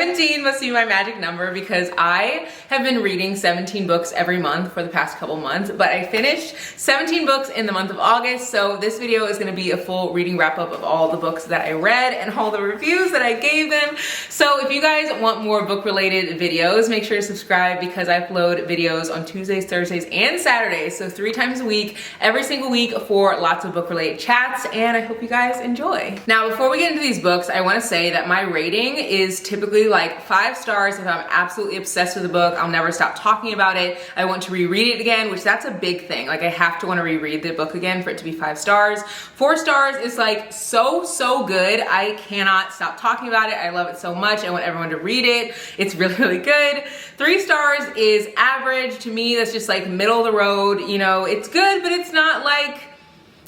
17 must be my magic number because I have been reading 17 books every month for the past couple months, but I finished 17 books in the month of August, so this video is gonna be a full reading wrap up of all the books that I read and all the reviews that I gave them. So if you guys want more book related videos, make sure to subscribe because I upload videos on Tuesdays, Thursdays, and Saturdays, so 3 times a week, every single week for lots of book related chats, and I hope you guys enjoy. Now, before we get into these books, I wanna say that my rating is typically like 5 stars. If I'm absolutely obsessed with a book, I'll never stop talking about it. I want to reread it again, which that's a big thing. Like I have to want to reread the book again for it to be 5 stars. 4 stars is like so good. I cannot stop talking about it. I love it so much. I want everyone to read it. It's really good. 3 stars is average. To me, that's just like middle of the road. You know, it's good, but it's not like,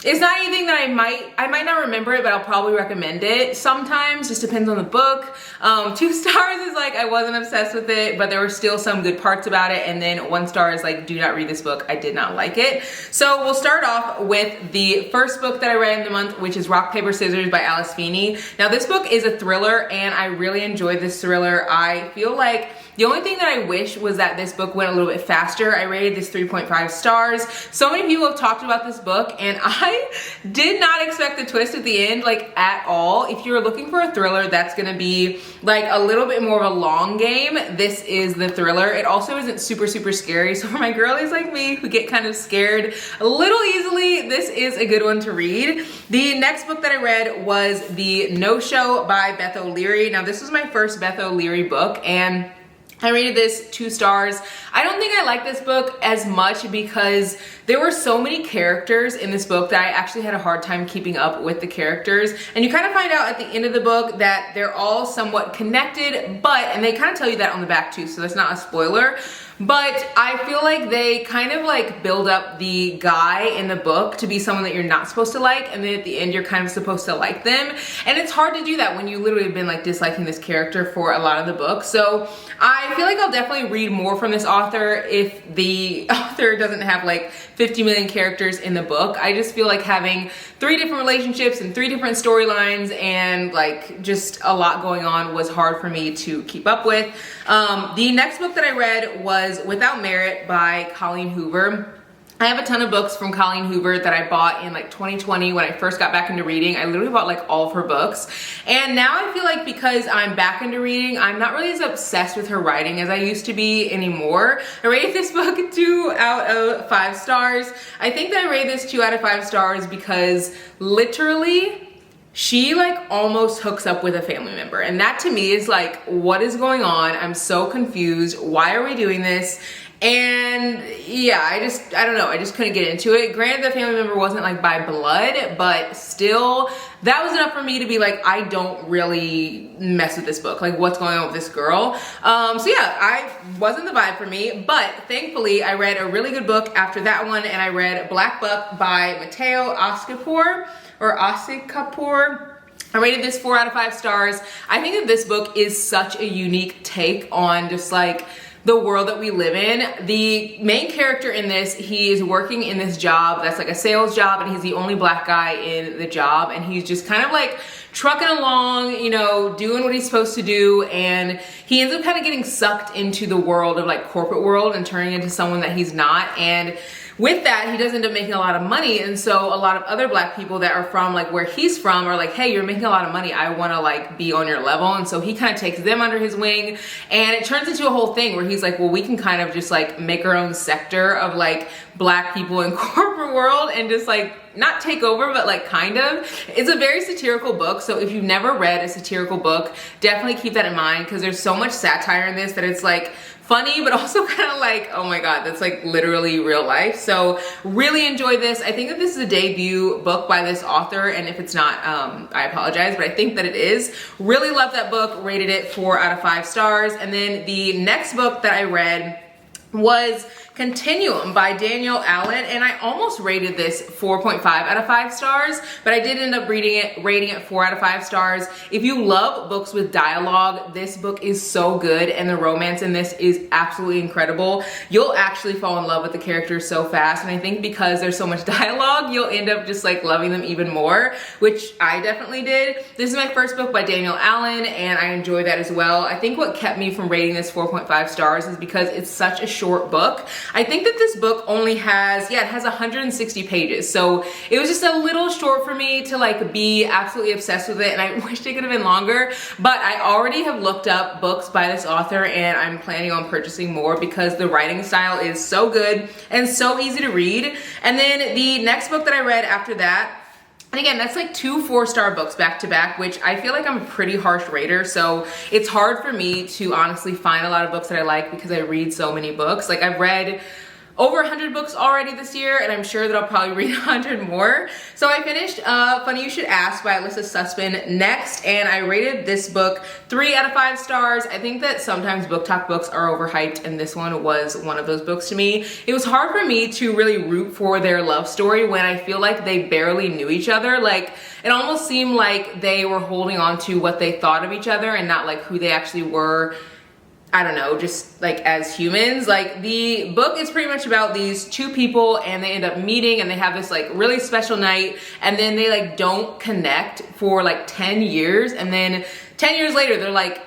it's not anything that I might not remember it, but I'll probably recommend it sometimes. Just depends on the book. 2 stars is like I wasn't obsessed with it, but there were still some good parts about it. And then 1 star is like, do not read this book. I did not like it. So we'll start off with the first book that I read in the month, which is Rock, Paper, Scissors by Alice Feeney. Now this book is a thriller and I really enjoyed this thriller. I feel like the only thing that I wish was that this book went a little bit faster. I rated this 3.5 stars. So many people have talked about this book and I did not expect the twist at the end, like at all. If you're looking for a thriller that's gonna be like a little bit more of a long game, this is the thriller. It also isn't super scary. So for my girlies like me who get kind of scared a little easily, this is a good one to read. The next book that I read was The No-Show by Beth O'Leary. Now this was my first Beth O'Leary book and I rated this 2 stars. I don't think I like this book as much because there were so many characters in this book that I actually had a hard time keeping up with the characters. And you kind of find out at the end of the book that they're all somewhat connected, and they kind of tell you that on the back too, so that's not a spoiler. But I feel like they kind of like build up the guy in the book to be someone that you're not supposed to like, and then at the end you're kind of supposed to like them. And it's hard to do that when you literally have been like disliking this character for a lot of the book. So I feel like I'll definitely read more from this author if the author doesn't have like 50 million characters in the book. I just feel like having 3 different relationships and 3 different storylines and like just a lot going on was hard for me to keep up with. The next book that I read was Without Merit by Colleen Hoover. I have a ton of books from Colleen Hoover that I bought in like 2020 when I first got back into reading. I literally bought like all of her books. And now I feel like because I'm back into reading, I'm not really as obsessed with her writing as I used to be anymore. I rated this book 2 out of 5 stars. I think that I rated this 2 out of 5 stars because literally she like almost hooks up with a family member. And that to me is like, what is going on? I'm so confused. Why are we doing this? And yeah, I don't know, I just couldn't get into it. Granted, the family member wasn't like by blood, but still, that was enough for me to be like, I don't really mess with this book. Like, what's going on with this girl? So yeah, I wasn't the vibe for me, but thankfully I read a really good book after that one, and I read Black Buck by Matteo Oscapor, or Oscapor. I rated this 4 out of 5 stars. I think that this book is such a unique take on just like the world that we live in. The main character in this, he is working in this job that's like a sales job, and he's the only black guy in the job, and he's just kind of like trucking along, you know, doing what he's supposed to do, and he ends up kind of getting sucked into the world of like corporate world and turning into someone that he's not. And with that, he does end up making a lot of money, and so a lot of other black people that are from like where he's from are like, hey, you're making a lot of money, I want to like be on your level. And so he kind of takes them under his wing, and it turns into a whole thing where he's like, well, we can kind of just like make our own sector of like black people in corporate world and just like not take over, but like kind of. It's a very satirical book, so if you've never read a satirical book, definitely keep that in mind because there's so much satire in this that it's like funny, but also kind of like, oh my god, that's like literally real life. So really enjoy this. I think that this is a debut book by this author, and if it's not, I apologize, but I think that it is. Really love that book, rated it 4 out of 5 stars. And then the next book that I read was Continuum by Danielle Allen, and I almost rated this 4.5 out of 5 stars, but I did end up rating it 4 out of 5 stars. If you love books with dialogue, this book is so good, and the romance in this is absolutely incredible. You'll actually fall in love with the characters so fast, and I think because there's so much dialogue, you'll end up just like loving them even more, which I definitely did. This is my first book by Danielle Allen, and I enjoy that as well. I think what kept me from rating this 4.5 stars is because it's such a short book. I think that this book only has, it has 160 pages. So it was just a little short for me to like be absolutely obsessed with it, and I wish it could have been longer, but I already have looked up books by this author and I'm planning on purchasing more because the writing style is so good and so easy to read. And then the next book that I read after that, and again, that's like 2 4-star books back to back, which I feel like I'm a pretty harsh rater. So it's hard for me to honestly find a lot of books that I like because I read so many books. Like I've read over 100 books already this year, and I'm sure that I'll probably read 100 more. So I finished Funny You Should Ask by Alyssa Sussman next, and I rated this book 3 out of 5 stars. I think that sometimes book talk books are overhyped, and this one was one of those books to me. It was hard for me to really root for their love story when I feel like they barely knew each other. Like, it almost seemed like they were holding on to what they thought of each other and not like who they actually were, I don't know, just like as humans. Like the book is pretty much about these 2 people and they end up meeting and they have this like really special night, and then they like don't connect for like 10 years, and then 10 years later they're like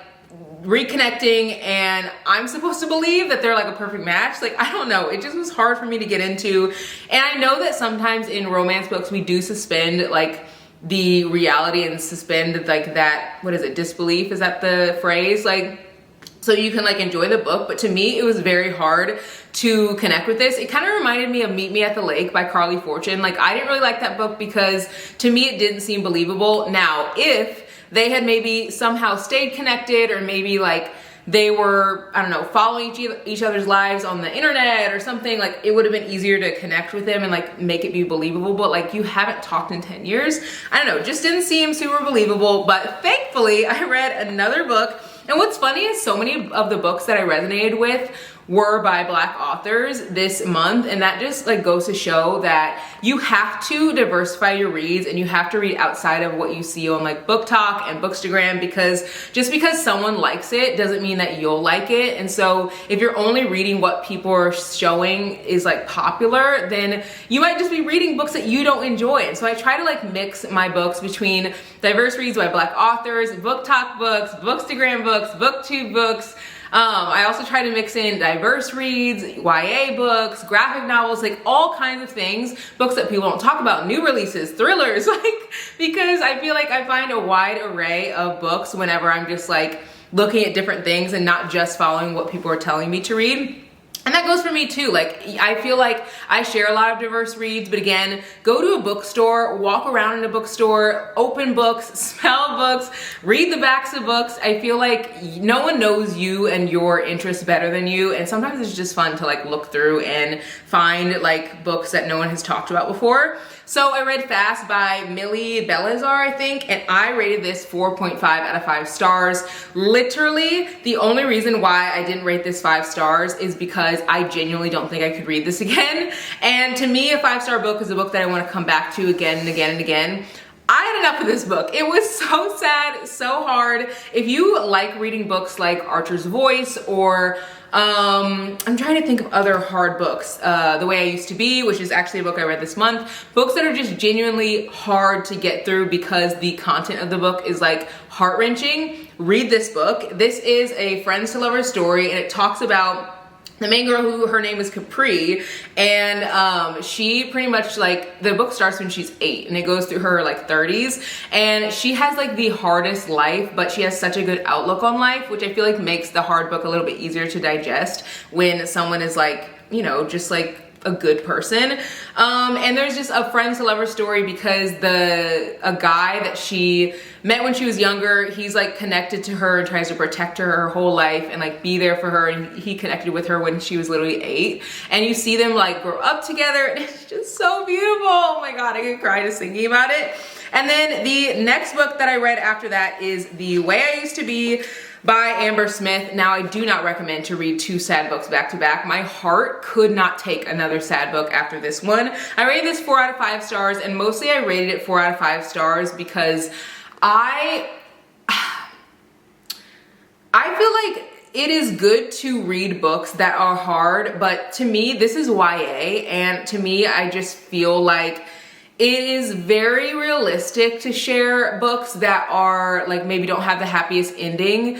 reconnecting, and I'm supposed to believe that they're like a perfect match. Like, I don't know, it just was hard for me to get into. And I know that sometimes in romance books we do suspend like the reality and suspend like that, what is it, disbelief, is that the phrase? Like, so you can like enjoy the book, but to me it was very hard to connect with this. It kind of reminded me of Meet Me at the Lake by Carly Fortune. Like, I didn't really like that book because to me it didn't seem believable. Now, if they had maybe somehow stayed connected, or maybe like they were, I don't know, following each other's lives on the internet or something, like it would have been easier to connect with them and like make it be believable. But like, you haven't talked in 10 years. I don't know, just didn't seem super believable. But thankfully I read another book. And what's funny is so many of the books that I resonated with were by Black authors this month, and that just like goes to show that you have to diversify your reads and you have to read outside of what you see on like Book Talk and Bookstagram, because just because someone likes it doesn't mean that you'll like it. And so if you're only reading what people are showing is like popular, then you might just be reading books that you don't enjoy. And so I try to like mix my books between diverse reads by Black authors, Book Talk books, Bookstagram books, BookTube books. I also try to mix in diverse reads, YA books, graphic novels, like all kinds of things, books that people don't talk about, new releases, thrillers, like, because I feel like I find a wide array of books whenever I'm just like looking at different things and not just following what people are telling me to read. And that goes for me too. Like, I feel like I share a lot of diverse reads, but again, go to a bookstore, walk around in a bookstore, open books, smell books, read the backs of books. I feel like no one knows you and your interests better than you. And sometimes it's just fun to like look through and find like books that no one has talked about before. So I read Fast by Millie Belazar, I think, and I rated this 4.5 out of 5 stars. Literally, the only reason why I didn't rate this 5 stars is because I genuinely don't think I could read this again. And to me, a 5-star book is a book that I want to come back to again and again and again. I had enough of this book. It was so sad, so hard. If you like reading books like Archer's Voice or I'm trying to think of other hard books, The Way I Used to Be, which is actually a book I read this month, books that are just genuinely hard to get through because the content of the book is like heart-wrenching, read this book. This is a friends to lovers story, and it talks about the main girl, who her name is Capri, and she pretty much like, the book starts when she's 8 and it goes through her like 30s, and she has like the hardest life, but she has such a good outlook on life, which I feel like makes the hard book a little bit easier to digest when someone is like, you know, just like a good person. And there's just a friends to lovers story because a guy that she met when she was younger, he's like connected to her and tries to protect her whole life and like be there for her, and he connected with her when she was literally 8, and you see them like grow up together, and it's just so beautiful. Oh my god, I could cry just thinking about it. And then the next book that I read after that is The Way I Used to Be by Amber Smith. Now, I do not recommend to read 2 sad books back to back. My heart could not take another sad book after this one. I rated this 4 out of 5 stars, and mostly I rated it 4 out of 5 stars because I feel like it is good to read books that are hard, but to me, this is YA, and to me, I just feel like it is very realistic to share books that are like maybe don't have the happiest ending,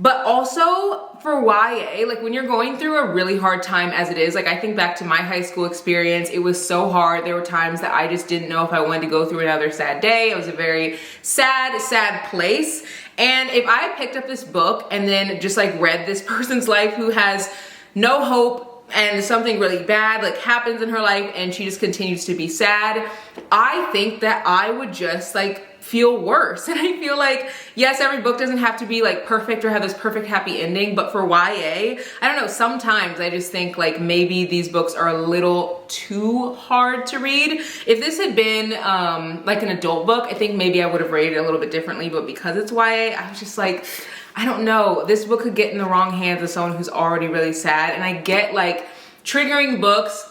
but also for YA, like when you're going through a really hard time as it is, like I think back to my high school experience, it was so hard. There were times that I just didn't know if I wanted to go through another sad day. It was a very sad, sad place. And if I picked up this book and then just like read this person's life who has no hope and something really bad like happens in her life and she just continues to be sad, I think that I would just like feel worse. And I feel like, yes, every book doesn't have to be like perfect or have this perfect happy ending, but for YA, I don't know, sometimes I just think like maybe these books are a little too hard to read. If this had been like an adult book, I think maybe I would have rated it a little bit differently, but because it's YA, I was just like, I don't know, this book could get in the wrong hands of someone who's already really sad. And I get like triggering books,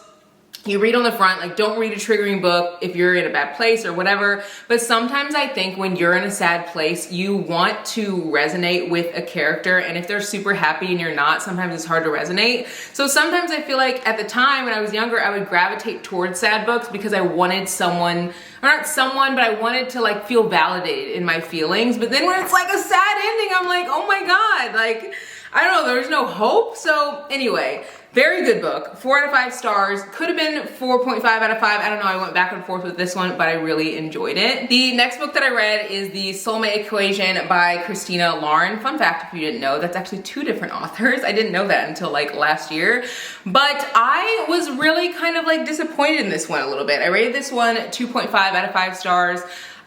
you read on the front, like don't read a triggering book if you're in a bad place or whatever. But sometimes I think when you're in a sad place, you want to resonate with a character. And if they're super happy and you're not, sometimes it's hard to resonate. So sometimes I feel like at the time when I was younger, I would gravitate towards sad books because I wanted someone, or not someone, but I wanted to like feel validated in my feelings. But then when it's like a sad ending, I'm like, oh my God, like, I don't know, there's no hope. So anyway, very good book, 4 out of 5 stars. Could have been 4.5 out of 5. I don't know, I went back and forth with this one, but I really enjoyed it. The next book that I read is The Soulmate Equation by Christina Lauren. Fun fact, if you didn't know, that's actually 2 different authors. I didn't know that until like last year. But I was really kind of like disappointed in this one a little bit. I rated this one 2.5 out of 5 stars.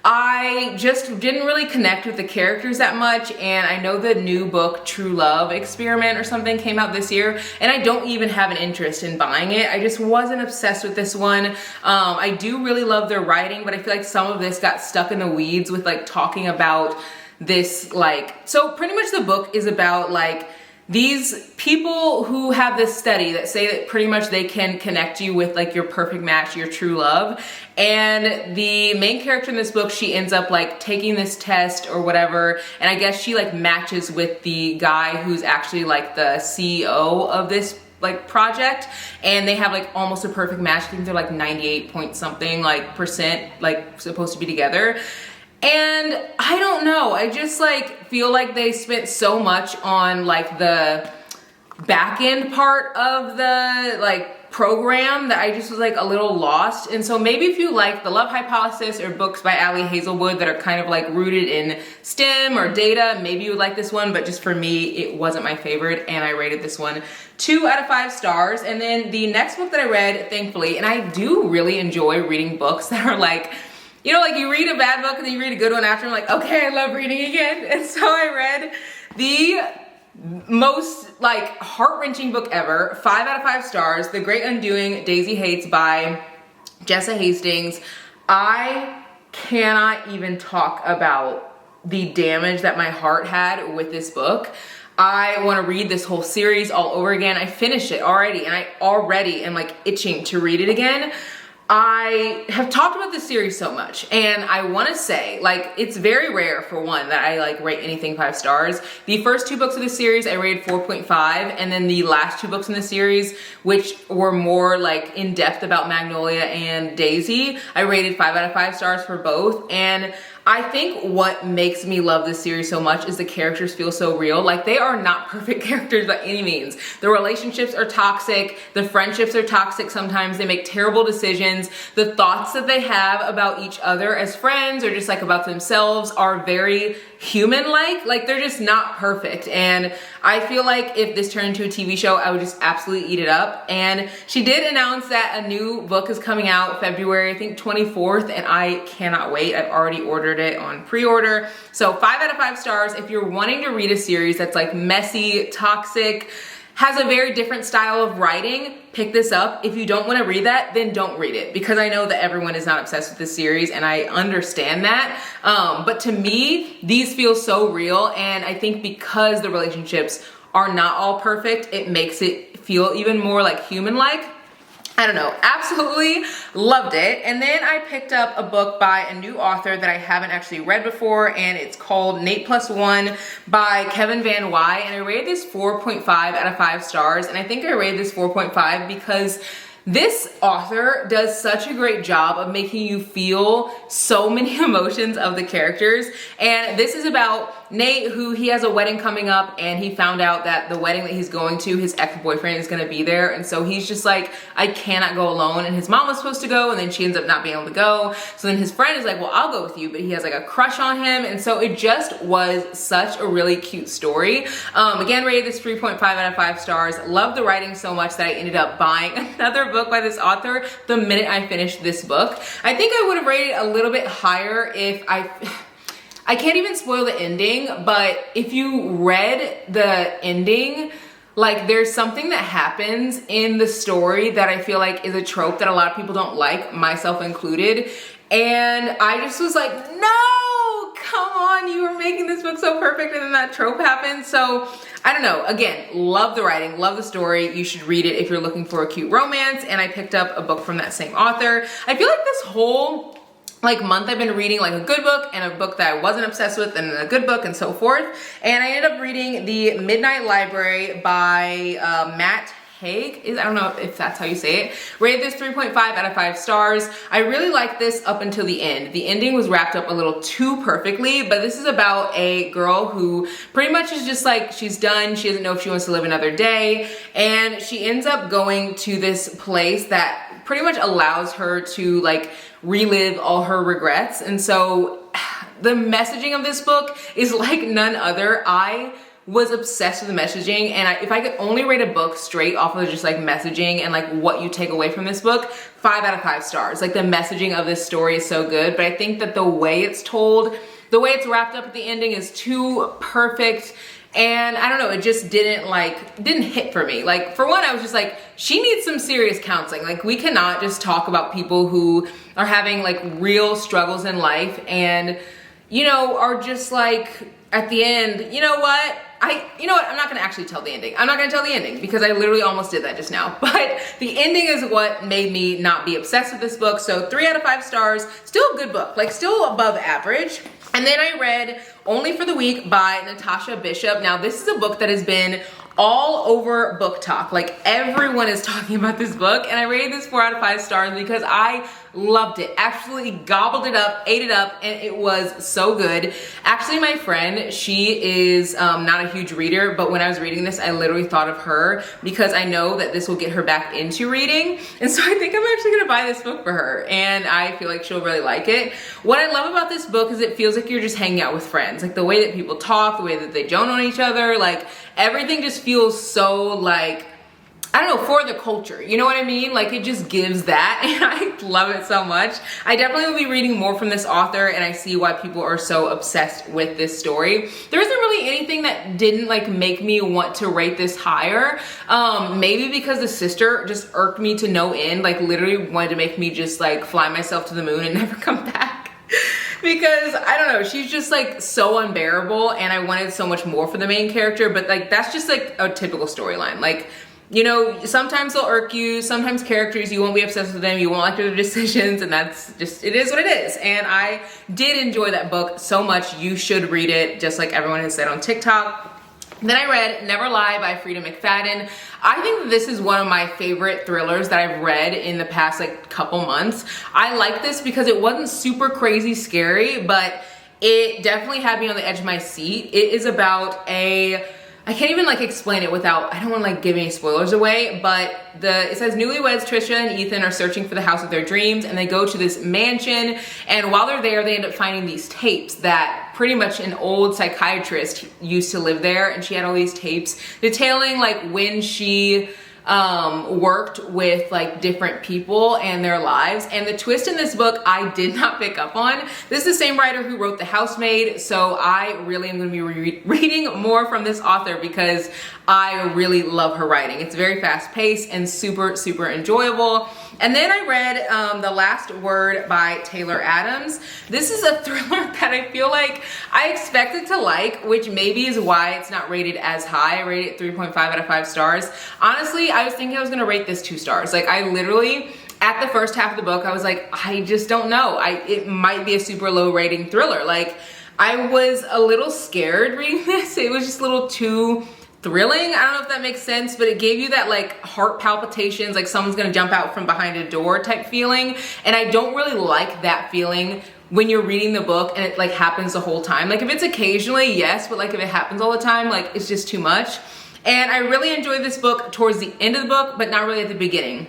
I just didn't really connect with the characters that much, and I know the new book True Love Experiment or something came out this year, and I don't even have an interest in buying it. I just wasn't obsessed with this one. I do really love their writing, but I feel like some of this got stuck in the weeds with like talking about this like, so pretty much the book is about like these people who have this study that say that pretty much they can connect you with like your perfect match, your true love. And the main character in this book, she ends up like taking this test or whatever. And I guess she like matches with the guy who's actually like the CEO of this like project, and they have like almost a perfect match. I think they're like 98 point something like percent like supposed to be together. And I don't know, I just like feel like they spent so much on like the back end part of the like program that I just was like a little lost. And so maybe if you like The Love Hypothesis or books by Ali Hazelwood that are kind of like rooted in STEM or data, maybe you would like this one, but just for me, it wasn't my favorite, and I rated this one 2 out of 5 stars. And then the next book that I read, thankfully, and I do really enjoy reading books that are like, you know, like you read a bad book and then you read a good one after, I'm like, okay, I love reading again. And so I read the most like heart-wrenching book ever, 5 out of 5 stars, The Great Undoing, Daisy Haites by Jessa Hastings. I cannot even talk about the damage that my heart had with this book. I want to read this whole series all over again. I finished it already, and I already am like itching to read it again. I have talked about this series so much, and I want to say, like, it's very rare for one that I like rate anything 5 stars. The first 2 books of the series I rated 4.5, and then the last 2 books in the series, which were more like in depth about Magnolia and Daisy, I rated 5 out of 5 stars for both. And I think what makes me love this series so much is the characters feel so real. Like, they are not perfect characters by any means. The relationships are toxic. The friendships are toxic sometimes. They make terrible decisions. The thoughts that they have about each other as friends or just like about themselves are very human-like. Like, they're just not perfect. And I feel like if this turned into a TV show, I would just absolutely eat it up. And she did announce that a new book is coming out February, I think 24th, and I cannot wait. I've already ordered it on pre-order. So 5 out of 5 stars. If you're wanting to read a series that's like messy, toxic, has a very different style of writing, pick this up. If you don't want to read that, then don't read it, because I know that everyone is not obsessed with this series and I understand that. But to me, these feel so real, and I think because the relationships are not all perfect, it makes it feel even more like human-like. I don't know, absolutely loved it. And then I picked up a book by a new author that I haven't actually read before, and it's called Nate Plus One by Kevin Van Wy, and I rated this 4.5 out of 5 stars, and I think I rated this 4.5 because this author does such a great job of making you feel so many emotions of the characters. And this is about Nate, who he has a wedding coming up, and he found out that the wedding that he's going to, his ex-boyfriend is gonna be there. And so he's just like, I cannot go alone. And his mom was supposed to go, and then she ends up not being able to go. So then his friend is like, well, I'll go with you. But he has like a crush on him. And so it just was such a really cute story. Again, rated this 3.5 out of 5 stars. Love the writing so much that I ended up buying another book by this author the minute I finished this book. I think I would have rated it a little bit higher if I can't even spoil the ending, but if you read the ending, like there's something that happens in the story that I feel like is a trope that a lot of people don't like, myself included. And I just was like, no, come on, you were making this book so perfect, and then that trope happened. So I don't know, again, love the writing, love the story. You should read it if you're looking for a cute romance. And I picked up a book from that same author. I feel like this whole month I've been reading like a good book and a book that I wasn't obsessed with and a good book and so forth. And I ended up reading The Midnight Library by Matt Haig. I don't know if that's how you say it. Rated this 3.5 out of 5 stars. I really liked this up until the end. The ending was wrapped up a little too perfectly, but this is about a girl who pretty much is just like, she's done. She doesn't know if she wants to live another day. And she ends up going to this place that pretty much allows her to like relive all her regrets. And so the messaging of this book is like none other. I was obsessed with the messaging, and if I could only rate a book straight off of just like messaging and like what you take away from this book, 5 out of 5 stars. Like the messaging of this story is so good, but I think that the way it's told, the way it's wrapped up at the ending is too perfect. And I don't know, it just didn't hit for me. Like for one, I was just like, she needs some serious counseling. Like we cannot just talk about people who are having like real struggles in life and, you know, are just like at the end, you know what? I'm not gonna actually tell the ending. I'm not gonna tell the ending because I literally almost did that just now. But the ending is what made me not be obsessed with this book. So 3 out of 5 stars, still a good book, like still above average. And then I read Only for the Week by Natasha Bishop. Now this is a book that has been all over Book Talk. Like everyone is talking about this book, and I rated this 4 out of 5 stars because I loved it. Absolutely gobbled it up, ate it up, and it was so good. Actually, my friend, she is not a huge reader, but when I was reading this, I literally thought of her because I know that this will get her back into reading. And so I think I'm actually gonna buy this book for her, and I feel like she'll really like it. What I love about this book is it feels like you're just hanging out with friends. Like the way that people talk, the way that they joke on each other, like everything just feels so like, I don't know, for the culture, you know what I mean? Like it just gives that, and I love it so much. I definitely will be reading more from this author, and I see why people are so obsessed with this story. There isn't really anything that didn't like make me want to rate this higher. Maybe because the sister just irked me to no end, like literally wanted to make me just like fly myself to the moon and never come back. Because I don't know, she's just like so unbearable, and I wanted so much more for the main character, but like that's just like a typical storyline. Like, you know, sometimes they'll irk you, sometimes characters, you won't be obsessed with them, you won't like their decisions, and that's just, it is what it is. And I did enjoy that book so much. You should read it, just like everyone has said on TikTok. Then I read Never Lie by Frida McFadden. I think that this is one of my favorite thrillers that I've read in the past like couple months. I like this because it wasn't super crazy scary, but it definitely had me on the edge of my seat. It is about I can't even like explain it without, I don't want to like give any spoilers away, but it says newlyweds Trisha and Ethan are searching for the house of their dreams, and they go to this mansion, and while they're there, they end up finding these tapes that pretty much an old psychiatrist used to live there, and she had all these tapes detailing like when she worked with like different people and their lives. And the twist in this book I did not pick up on. This is the same writer who wrote The Housemaid, so I really am going to be reading more from this author because I really love her writing. It's very fast paced and super enjoyable. And then I read The Last Word by Taylor Adams. This is a thriller that I feel like I expected to like, which maybe is why it's not rated as high. I rated it 3.5 out of 5 stars. Honestly, I was thinking I was gonna rate this 2 stars. Like, I literally, at the first half of the book, I was like, I just don't know. It might be a super low rating thriller. Like, I was a little scared reading this. It was just a little too thrilling. I don't know if that makes sense, but it gave you that like heart palpitations, like someone's gonna jump out from behind a door type feeling. And I don't really like that feeling when you're reading the book and it like happens the whole time. Like if it's occasionally, yes, but like if it happens all the time, like it's just too much. And I really enjoyed this book towards the end of the book, but not really at the beginning.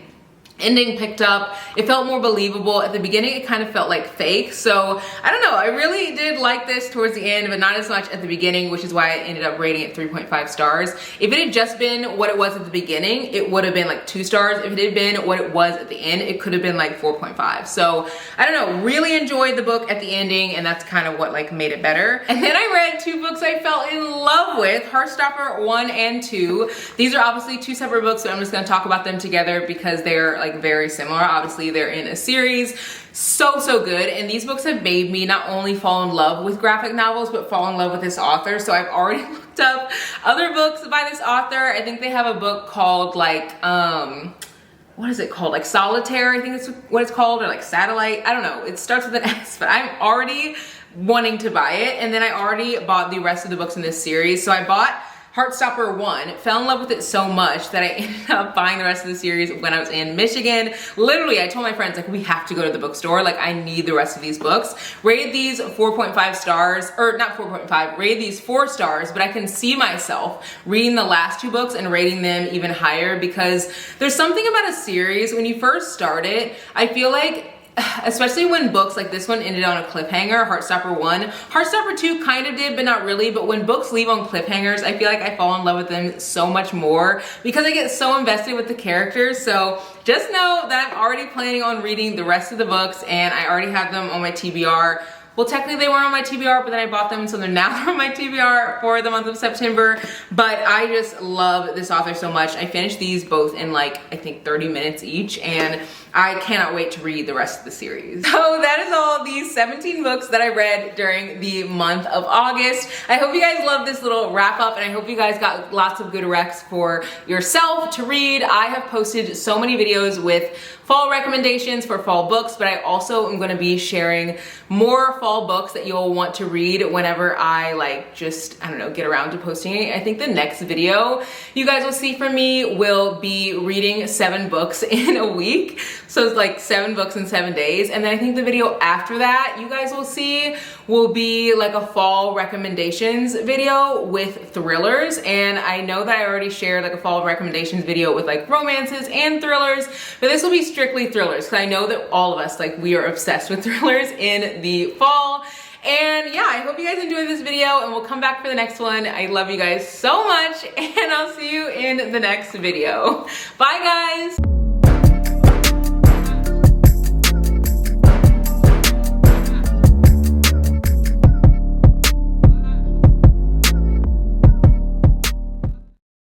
Ending picked up, it felt more believable. At the beginning, it kind of felt like fake. So I don't know, I really did like this towards the end, but not as much at the beginning, which is why I ended up rating it 3.5 stars. If it had just been what it was at the beginning, it would have been like 2 stars. If it had been what it was at the end, it could have been like 4.5. So I don't know, really enjoyed the book at the ending, and that's kind of what like made it better. And then I read 2 books I fell in love with, Heartstopper 1 and 2. These are obviously 2 separate books, so I'm just gonna talk about them together because they're like very similar. Obviously they're in a series. So good. And these books have made me not only fall in love with graphic novels, but fall in love with this author. So I've already looked up other books by this author. I think they have a book called like, what is it called? Like Solitaire, I think it's what it's called, or like Satellite. I don't know. It starts with an S, but I'm already wanting to buy it. And then I already bought the rest of the books in this series. So I bought Heartstopper 1, fell in love with it so much that I ended up buying the rest of the series when I was in Michigan. Literally, I told my friends, like, we have to go to the bookstore. Like, I need the rest of these books. Rated these 4.5 stars, or not 4.5, rated these 4 stars, but I can see myself reading the last 2 books and rating them even higher because there's something about a series, when you first start it, I feel like, especially when books like this one ended on a cliffhanger, Heartstopper 1. Heartstopper 2 kind of did, but not really. But when books leave on cliffhangers, I feel like I fall in love with them so much more because I get so invested with the characters. So just know that I'm already planning on reading the rest of the books, and I already have them on my TBR. Well, technically they weren't on my TBR, but then I bought them, so they're now on my TBR for the month of September. But I just love this author so much. I finished these both in like, I think 30 minutes each, and I cannot wait to read the rest of the series. So that is all these 17 books that I read during the month of August. I hope you guys love this little wrap up, and I hope you guys got lots of good recs for yourself to read. I have posted so many videos with fall recommendations for fall books, but I also am gonna be sharing more fall books that you'll want to read whenever I like just, I don't know, get around to posting it. I think the next video you guys will see from me will be reading 7 books in a week. So it's like 7 books in 7 days. And then I think the video after that you guys will see will be like a fall recommendations video with thrillers. And I know that I already shared like a fall recommendations video with like romances and thrillers, but this will be strictly thrillers because I know that all of us, like, we are obsessed with thrillers in the fall. And yeah, I hope you guys enjoyed this video, and we'll come back for the next one. I love you guys so much, and I'll see you in the next video. Bye guys.